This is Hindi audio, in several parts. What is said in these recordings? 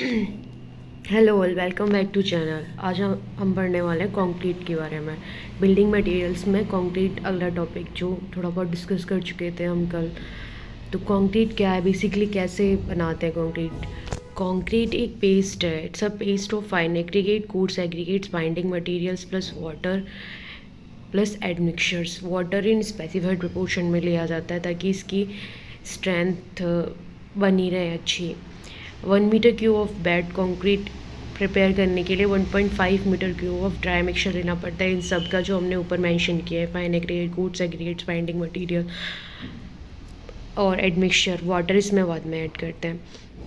Hello all, welcome back to channel. आज हम पढ़ने वाले हैं कंक्रीट के बारे में। बिल्डिंग मटेरियल्स में कंक्रीट अगला टॉपिक जो थोड़ा बहुत डिस्कस कर चुके थे हम कल। तो कंक्रीट क्या है, बेसिकली कैसे बनाते हैं कंक्रीट। कंक्रीट एक पेस्ट है। It's a paste of fine aggregate, coarse aggregates, binding materials plus water plus admixtures. Water in specified proportion में लिया जाता है ताकि इसकी स्ट्रेंथ बनी रहे अच्छी। 1 metre cube of bed concrete prepare करने के लिए 1.5 metre cube of dry mixture लेना पड़ता है। इन सब का जो हमने ऊपर मेंशन किया है, fine aggregate, coarse aggregates, binding material और एडमिक्सचर, वाटर इसमें बाद में ऐड करते हैं।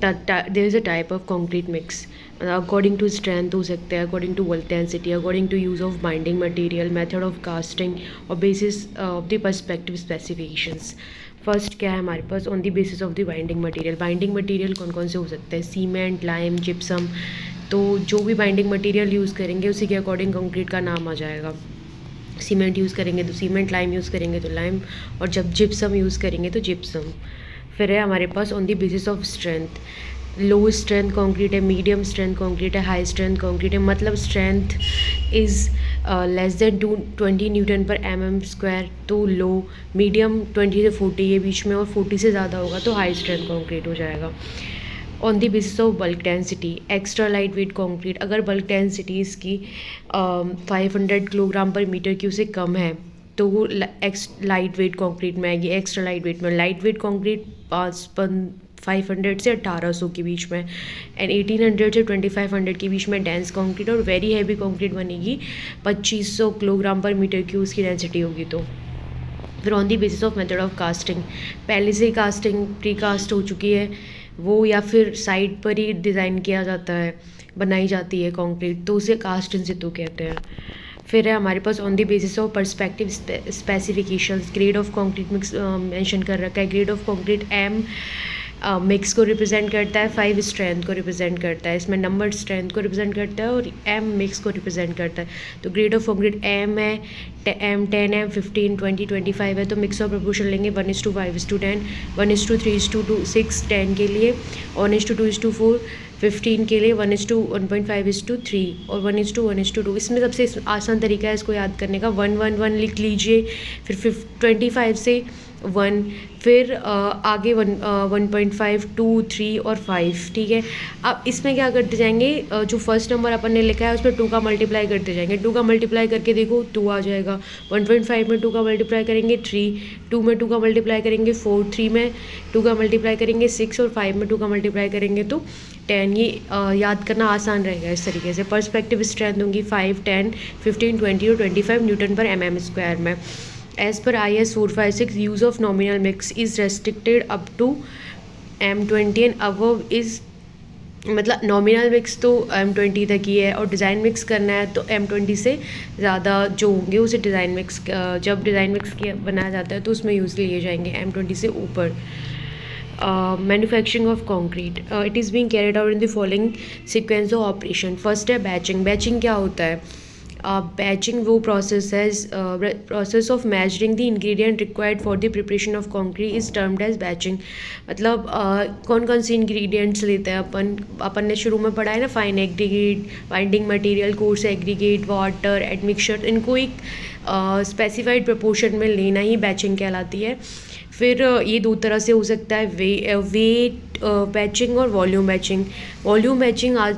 There is a type of concrete mix. According to strength हो सकता है, अकॉर्डिंग टू वोल्टेंसिटी, according to use of binding material, method of casting और basis of the perspective specifications. First क्या है हमारे पास, on the basis of the binding material. Binding material कौन कौन से हो सकते हैं, सीमेंट, लाइम, जिप्सम। तो जो भी बाइंडिंग मटेरियल यूज़ करेंगे उसी के अकॉर्डिंग कंक्रीट का नाम आ जाएगा। सीमेंट यूज़ करेंगे तो सीमेंट, लाइम यूज़ करेंगे तो लाइम, और जब जिप्सम यूज़ करेंगे तो जिप्सम। फिर है हमारे पास on the basis of strength. Low strength concrete है, मीडियम स्ट्रेंथ कंक्रीट है, हाई स्ट्रेंथ कंक्रीट है। मतलब strength is less than 20 Newton पर mm², तो लो। मीडियम 20 से 40 के बीच में, और 40 से ज़्यादा होगा तो हाई स्ट्रेंथ कंक्रीट हो जाएगा। On the basis of bulk density, extra light weight concrete, अगर बल्क डेंसिटी इसकी 500 किलोग्राम पर मीटर क्यूब से कम है तो वो लाइट वेट कंक्रीट में आएगी। एक्स्ट्रा लाइट वेट में लाइट वेट कंक्रीट 500 से 1800 के बीच में, एंड 1800 से 2500 के बीच में डेंस कंक्रीट, और वेरी हैवी कंक्रीट बनेगी 2500 किलोग्राम पर मीटर क्यूब उसकी डेंसिटी होगी तो। फिर on the basis of method of casting, पहले से ही कास्टिंग प्री कास्ट हो चुकी है वो, या फिर साइड पर ही डिज़ाइन किया जाता है, बनाई जाती है कंक्रीट, तो उसे कास्ट इन सितु कहते हैं। फिर है हमारे पास on the basis of perspective specifications, grade of concrete mix mention कर रखा है। Grade of concrete M mix को रिप्रेजेंट करता है, 5 स्ट्रेंथ को रिप्रेजेंट करता है, इसमें नंबर स्ट्रेंथ को रिप्रेजेंट करता है, और एम मिक्स को रिप्रेजेंट करता है। तो ग्रेड ऑफ कंक्रीट एम है, एम 10, एम 15, 20, 25 है, तो मिक्स ऑफ प्रोपोर्शन लेंगे 1:5:10, 1:3:6, 10 के लिए, 1:2:4, 15 के लिए, 1:1.5:3 और 1:1:2। इसमें सबसे आसान तरीका है इसको याद करने का, 1:1:1 लिख लीजिए, फिर 25 से 1, फिर आगे 1.5, 2, 3 और 5, ठीक है। अब इसमें क्या करते जाएंगे, जो फर्स्ट नंबर अपन ने लिखा है उस पर 2 का मल्टीप्लाई करते जाएंगे। 2 का मल्टीप्लाई करके देखो 2 आ जाएगा। 1.5 में 2 का मल्टीप्लाई करेंगे 3, 2 में 2 का मल्टीप्लाई करेंगे 4, 3 में 2 का मल्टीप्लाई करेंगे 6, और 5 में 2 का मल्टीप्लाई करेंगे तो 10। ये याद करना आसान रहेगा इस तरीके से। पर्सपेक्टिव स्ट्रेंथ होंगी 5, 10, 15, 20 और 25 न्यूटन पर mm² में। As per IS 456, use of nominal mix is restricted up to M20 and above is, मतलब नॉमिनल मिक्स तो M20 तक ही है, और डिज़ाइन मिक्स करना है तो M20 से ज़्यादा जो होंगे उसे डिज़ाइन मिक्स, जब डिज़ाइन मिक्स किया बनाया जाता है तो उसमें यूज़ लिए जाएंगे M20 से ऊपर। Manufacturing of concrete, it is being carried out in the following sequence of operation. First है बैचिंग। बैचिंग क्या होता है, बैचिंग वो प्रोसेस है, process of measuring the ingredient required for the preparation of concrete is termed as batching. मतलब कौन कौन सी इंग्रेडिएंट्स लेते हैं अपन ने शुरू में पढ़ा है ना, fine aggregate, binding material, coarse aggregate, water, admixture, इनको एक स्पेसिफाइड प्रोपोर्शन में लेना ही बैचिंग कहलाती है। फिर ये 2 तरह से हो सकता है, वेट बैचिंग और वॉल्यूम बैचिंग। वॉल्यूम बैचिंग आज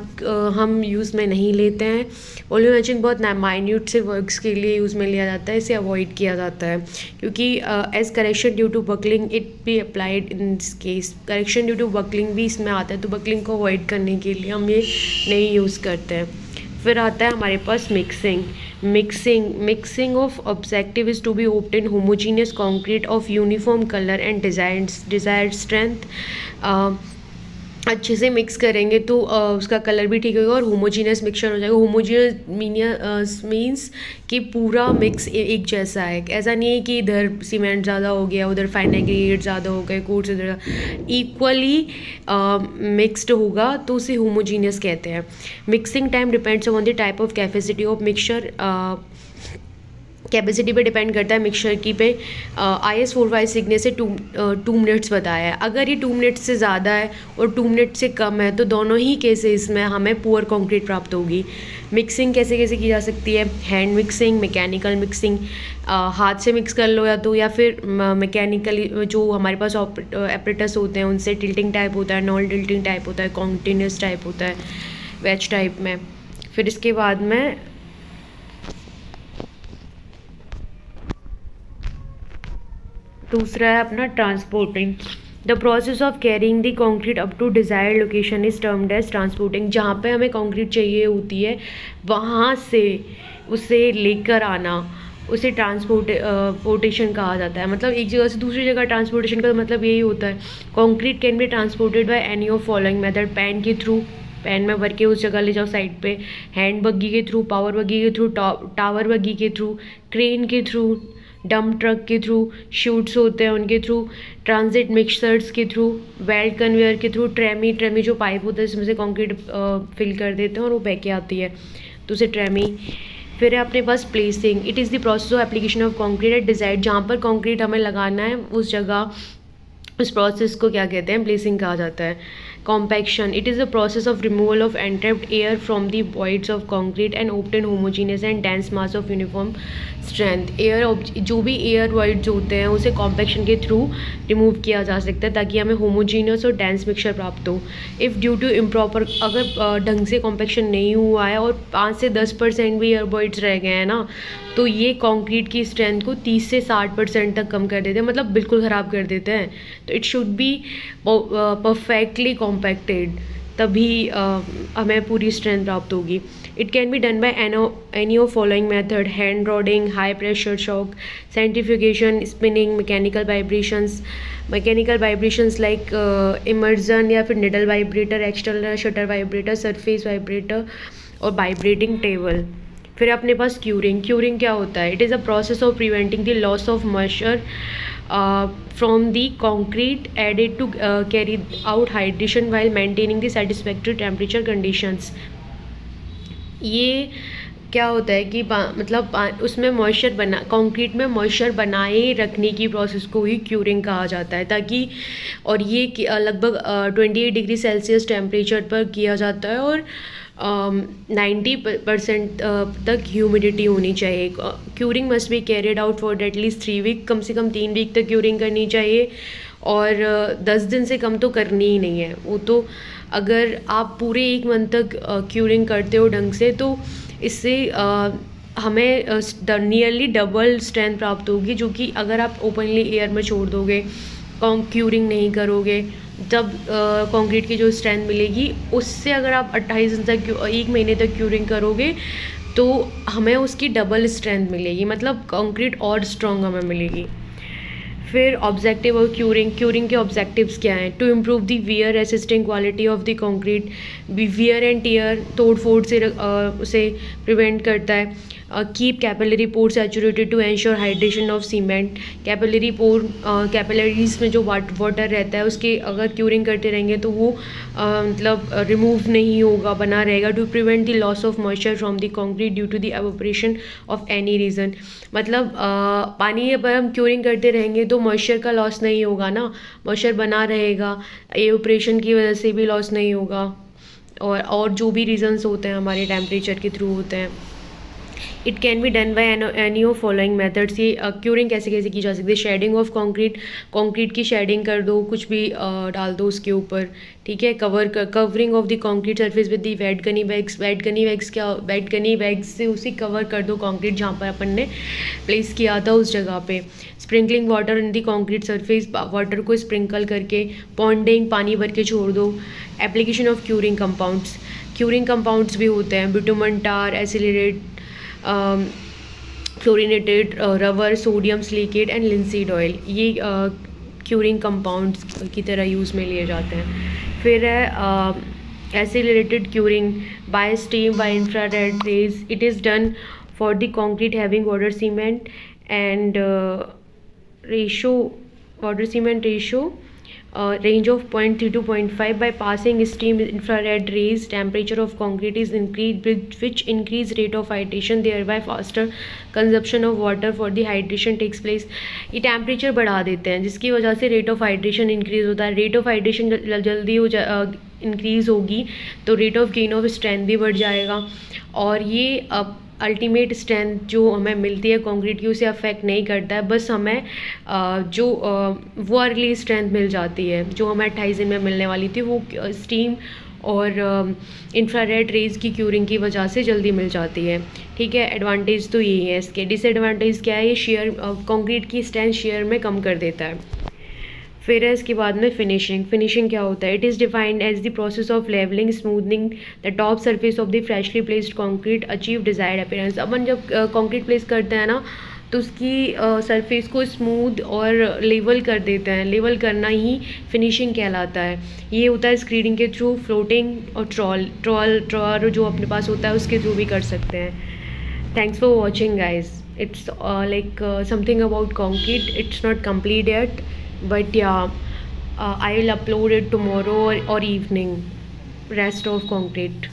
हम यूज़ में नहीं लेते हैं। वॉल्यूम बैचिंग बहुत माइन्यूट से वर्क्स के लिए यूज़ में लिया जाता है, इसे अवॉइड किया जाता है क्योंकि as correction due to buckling it be applied in this case. Correction due to buckling भी इसमें आता है, तो बकलिंग को अवॉइड करने के लिए हम ये नहीं यूज़ करते हैं। फिर आता है हमारे पास mixing of objective is to be obtain homogeneous concrete of uniform colour and desired strength. अच्छे से मिक्स करेंगे तो उसका कलर भी ठीक होगा और होमोजीनियस मिक्सचर हो जाएगा। होमोजीनियस मीन्स कि पूरा मिक्स एक जैसा है, ऐसा नहीं है कि इधर सीमेंट ज़्यादा हो गया, उधर फाइन एग्रीगेट ज़्यादा हो गए, कोर्स इधर, इक्वली मिक्सड होगा तो उसे होमोजीनियस कहते हैं। Mixing time depends on the type of capacity of mixture capacity पे डिपेंड करता है मिक्सचर की पे। IS 456 ने से 2 मिनट्स बताया है। अगर ये 2 मिनट्स से ज़्यादा है और 2 मिनट से कम है तो दोनों ही केसेस में हमें पुअर कंक्रीट प्राप्त होगी। मिक्सिंग कैसे कैसे की जा सकती है? हैंड मिक्सिंग, मैकेनिकल मिक्सिंग, हाथ से मिक्स कर लो या फिर मैकेनिकली जो हमारे पास एपरेटस होते हैं उनसे। टिल्टिंग टाइप होता है, नॉन टिल्टिंग टाइप होता है, कॉन्टिन्यूस टाइप होता है, वेज टाइप में। फिर इसके बाद में दूसरा है अपना transporting. The process of carrying the concrete up to desired location is termed as transporting. जहाँ पे हमें कंक्रीट चाहिए होती है वहाँ से उसे लेकर आना, उसे पोर्टेशन कहा जाता है। मतलब एक जगह से दूसरी जगह ट्रांसपोर्टेशन का मतलब यही होता है। Concrete can be transported by any of following method. Pan के थ्रू, पैन में भर के उस जगह ले जाओ साइड पे, हैंड बग्गी के थ्रू, पावर बग्गी के थ्रू, टावर बग्गी के थ्रू, क्रेन के थ्रू, डंप ट्रक के थ्रू, शूट्स होते हैं उनके थ्रू, ट्रांजिट मिक्सर्स के थ्रू, बेल्ट कन्वेयर के थ्रू, ट्रेमी जो पाइप होता है इसमें से कंक्रीट फिल कर देते हैं और वो बह के आती है, तो उसे ट्रेमी। फिर है अपने पास placing. It is the process of application of concrete at desired. जहाँ पर कंक्रीट हमें लगाना है उस जगह, उस प्रोसेस को क्या कहते हैं? प्लेसिंग कहा जाता है। Compaction. It is the process of removal of entrapped air from the voids of concrete and obtain homogeneous and dense mass of uniform strength. जो भी एयर वॉइड्स होते हैं उसे कॉम्पैक्शन के थ्रू रिमूव किया जा सकता है ताकि हमें होमोजीनियस और डेंस मिक्सचर प्राप्त हो। इफ़ ड्यू टू इम्प्रॉपर, अगर ढंग से कॉम्पैक्शन नहीं हुआ है और 5 से 10% भी एयर वॉइड्स रह गए हैं ना, तो ये कंक्रीट की स्ट्रेंथ को 30 से 60% तक कम कर देते हैं, मतलब बिल्कुल ख़राब कर देते हैं। तो it should be perfectly compacted, तभी हमें पूरी स्ट्रेंथ प्राप्त होगी। It can be done by any of following method: hand rodding, high pressure shock, centrifugation, spinning, mechanical vibrations like immersion या फिर needle vibrator, external shutter vibrator, surface vibrator और वाइब्रेटिंग टेबल। फिर अपने पास क्यूरिंग क्या होता है? It is a process of preventing the loss of moisture from the concrete added to carry out hydration while maintaining the satisfactory temperature conditions. ये क्या होता है कि मतलब उसमें मॉइस्चर कंक्रीट में मॉइस्चर बनाए रखने की प्रोसेस को ही क्यूरिंग कहा जाता है, ताकि और ये लगभग 28 डिग्री सेल्सियस टेम्परेचर पर किया जाता है और 90% तक ह्यूमिडिटी होनी चाहिए। Curing must be carried out for at least 3 week. कम से कम 3 वीक तक क्यूरिंग करनी चाहिए और 10 दिन से कम तो करनी ही नहीं है वो। तो अगर आप पूरे 1 मंथ तक क्यूरिंग करते हो ढंग से तो इससे हमें नियरली डबल स्ट्रेंथ प्राप्त होगी, जो कि अगर आप ओपनली एयर में छोड़ दोगे, क्यूरिंग नहीं करोगे, तब कंक्रीट की जो स्ट्रेंथ मिलेगी उससे अगर आप 28 दिन तक 1 महीने तक क्यूरिंग करोगे तो हमें उसकी डबल स्ट्रेंथ मिलेगी, मतलब कंक्रीट और स्ट्रॉन्ग हमें मिलेगी। फिर ऑब्जेक्टिव और क्यूरिंग के ऑब्जेक्टिव्स क्या हैं? To improve the wear resisting quality of the concrete. Wear and tear, तोड़ फोड़ से उसे प्रिवेंट करता है। Keep capillary pore saturated to ensure hydration of cement. Capillaries में जो वाटर रहता है उसके अगर क्यूरिंग करते रहेंगे तो वो मतलब रिमूव नहीं होगा, बना रहेगा। To prevent the loss of moisture from the concrete due to the evaporation of any reason. मतलब पानी पर हम क्यूरिंग करते रहेंगे तो मॉइस्चर का लॉस नहीं होगा ना, मॉइस्चर बना रहेगा, एवोपरेशन की वजह से भी लॉस नहीं होगा, और जो भी रीजंस होते हैं हमारे टेम्परेचर के थ्रू होते हैं। It can be done by any of following methods. ये क्यूरिंग कैसे कैसे की जा सकती है? शेडिंग ऑफ कंक्रीट की शेडिंग कर दो, कुछ भी डाल दो उसके ऊपर, ठीक है। Covering of the concrete surface with the wet gunny bags से उसे कवर कर दो कंक्रीट जहाँ पर अपन ने प्लेस किया था उस जगह पे। Sprinkling water in the concrete surface, water को स्प्रिंकल करके। पॉन्डिंग, पानी भर के छोड़ दो। एप्लीकेशन ऑफ क्यूरिंग कंपाउंड्स भी होते हैं: bitumen tar, acylate, fluorinated rubber, sodium silicate and linseed oil. ये क्यूरिंग कंपाउंड्स की तरह यूज़ में लिए जाते हैं। फिर है accelerated curing by steam by infrared rays. It is done for the concrete having water cement ratio range of 0.3 to 0.5 by passing steam infrared rays. Temperature of concrete is increased, which increase rate of hydration, thereby faster consumption of water for the hydration takes place. ये टेम्परेचर बढ़ा देते हैं जिसकी वजह से रेट ऑफ हाइड्रेशन इंक्रीज़ होता है. रेट ऑफ हाइड्रेशन जल्दी हो इंक्रीज़ होगी तो rate of gain of strength भी बढ़ जाएगा. और ये अल्टीमेट स्ट्रेंथ जो हमें मिलती है कंक्रीट की उसे अफेक्ट नहीं करता है. बस हमें जो वो अर्ली स्ट्रेंथ मिल जाती है जो हमें 28 दिन में मिलने वाली थी, वो स्टीम और इंफ्रारेड रेज की क्यूरिंग की वजह से जल्दी मिल जाती है. ठीक है, एडवांटेज तो यही है. इसके डिसएडवांटेज क्या है? ये शेयर कंक्रीट की स्ट्रेंथ शेयर में कम कर देता है. फिर है इसके बाद में फिनिशिंग क्या होता है? It is defined as the process of levelling smoothening the top surface of the freshly placed concrete achieve desired appearance. अपन जब कंक्रीट प्लेस करते हैं ना तो उसकी सरफेस को स्मूथ और लेवल कर देते हैं. लेवल करना ही फिनिशिंग कहलाता है. ये होता है स्क्रीडिंग के थ्रू, फ्लोटिंग और ट्रॉल जो अपने पास होता है उसके थ्रू भी कर सकते हैं. Thanks for watching guys. It's like something about concrete. It's not complete yet, but yeah, I will upload it tomorrow or evening. Rest of concrete.